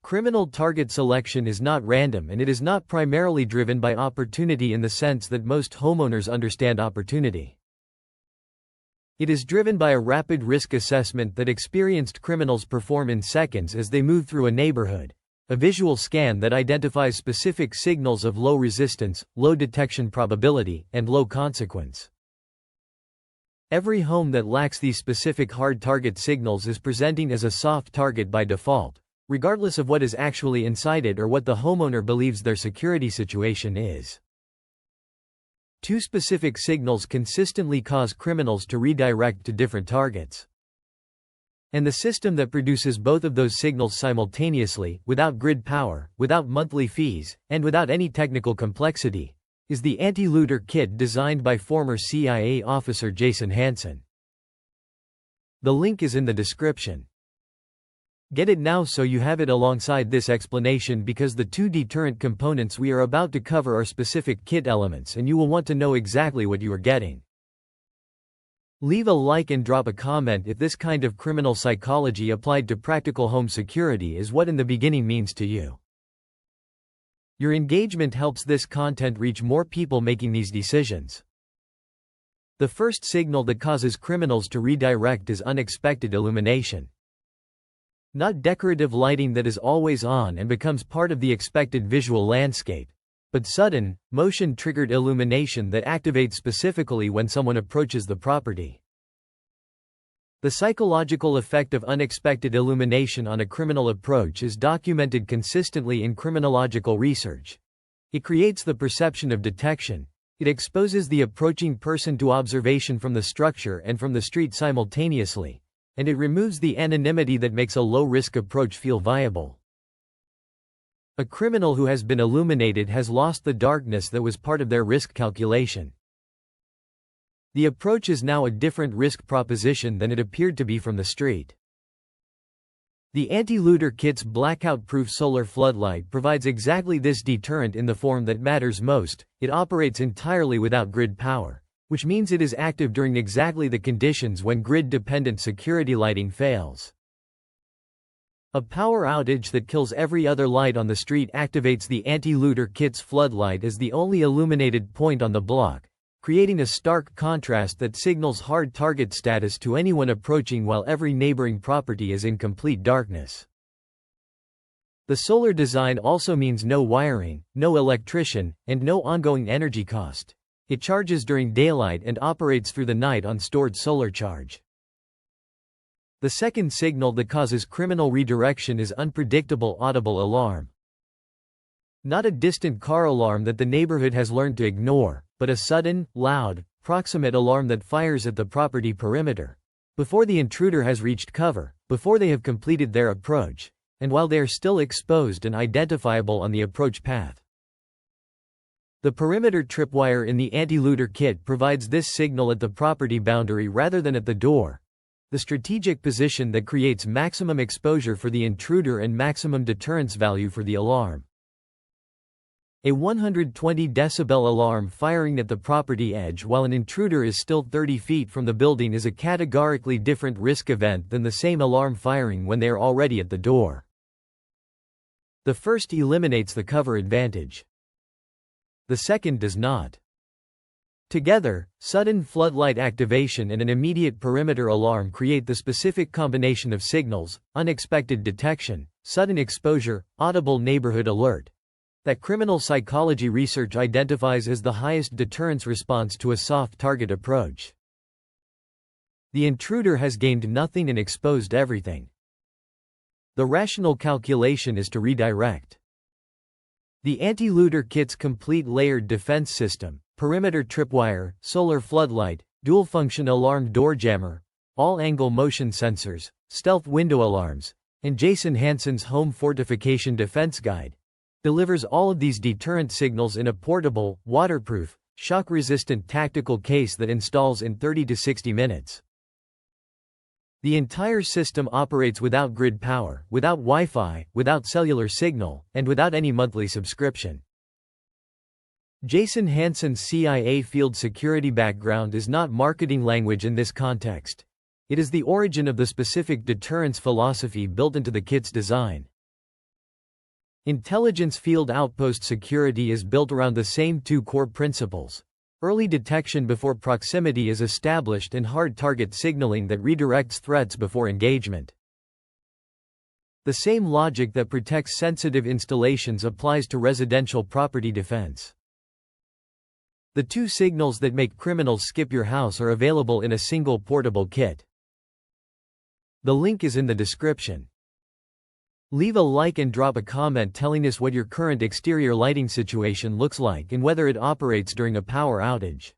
Criminal target selection is not random, and it is not primarily driven by opportunity in the sense that most homeowners understand opportunity. It is driven by a rapid risk assessment that experienced criminals perform in seconds as they move through a neighborhood, a visual scan that identifies specific signals of low resistance, low detection probability, and low consequence. Every home that lacks these specific hard target signals is presenting as a soft target by default, regardless of what is actually inside it or what the homeowner believes their security situation is. Two specific signals consistently cause criminals to redirect to different targets. And the system that produces both of those signals simultaneously, without grid power, without monthly fees, and without any technical complexity, is the anti-looter kit designed by former CIA officer Jason Hansen. The link is in the description. Get it now so you have it alongside this explanation, because the two deterrent components we are about to cover are specific kit elements and you will want to know exactly what you are getting. Leave a like and drop a comment if this kind of criminal psychology applied to practical home security is what in the beginning means to you. Your engagement helps this content reach more people making these decisions. The first signal that causes criminals to redirect is unexpected illumination. Not decorative lighting that is always on and becomes part of the expected visual landscape, but sudden, motion-triggered illumination that activates specifically when someone approaches the property. The psychological effect of unexpected illumination on a criminal approach is documented consistently in criminological research. It creates the perception of detection. It exposes the approaching person to observation from the structure and from the street simultaneously, and it removes the anonymity that makes a low-risk approach feel viable. A criminal who has been illuminated has lost the darkness that was part of their risk calculation. The approach is now a different risk proposition than it appeared to be from the street. The anti-looter kit's blackout-proof solar floodlight provides exactly this deterrent in the form that matters most. It operates entirely without grid power, which means it is active during exactly the conditions when grid-dependent security lighting fails. A power outage that kills every other light on the street activates the anti-looter kit's floodlight as the only illuminated point on the block, creating a stark contrast that signals hard target status to anyone approaching while every neighboring property is in complete darkness. The solar design also means no wiring, no electrician, and no ongoing energy cost. It charges during daylight and operates through the night on stored solar charge. The second signal that causes criminal redirection is unpredictable audible alarm. Not a distant car alarm that the neighborhood has learned to ignore, but a sudden, loud, proximate alarm that fires at the property perimeter, before the intruder has reached cover, before they have completed their approach, and while they are still exposed and identifiable on the approach path. The perimeter tripwire in the anti-looter kit provides this signal at the property boundary rather than at the door, the strategic position that creates maximum exposure for the intruder and maximum deterrence value for the alarm. A 120 decibel alarm firing at the property edge while an intruder is still 30 feet from the building is a categorically different risk event than the same alarm firing when they are already at the door. The first eliminates the cover advantage. The second does not. Together, sudden floodlight activation and an immediate perimeter alarm create the specific combination of signals, unexpected detection, sudden exposure, audible neighborhood alert, that criminal psychology research identifies as the highest deterrence response to a soft target approach. The intruder has gained nothing and exposed everything. The rational calculation is to redirect. The anti-looter kit's complete layered defense system, perimeter tripwire, solar floodlight, dual-function alarm door jammer, all-angle motion sensors, stealth window alarms, and Jason Hansen's home fortification defense guide, delivers all of these deterrent signals in a portable, waterproof, shock-resistant tactical case that installs in 30 to 60 minutes. The entire system operates without grid power, without Wi-Fi, without cellular signal, and without any monthly subscription. Jason Hansen's CIA field security background is not marketing language in this context. It is the origin of the specific deterrence philosophy built into the kit's design. Intelligence field outpost security is built around the same two core principles. Early detection before proximity is established and hard target signaling that redirects threats before engagement. The same logic that protects sensitive installations applies to residential property defense. The two signals that make criminals skip your house are available in a single portable kit. The link is in the description. Leave a like and drop a comment telling us what your current exterior lighting situation looks like and whether it operates during a power outage.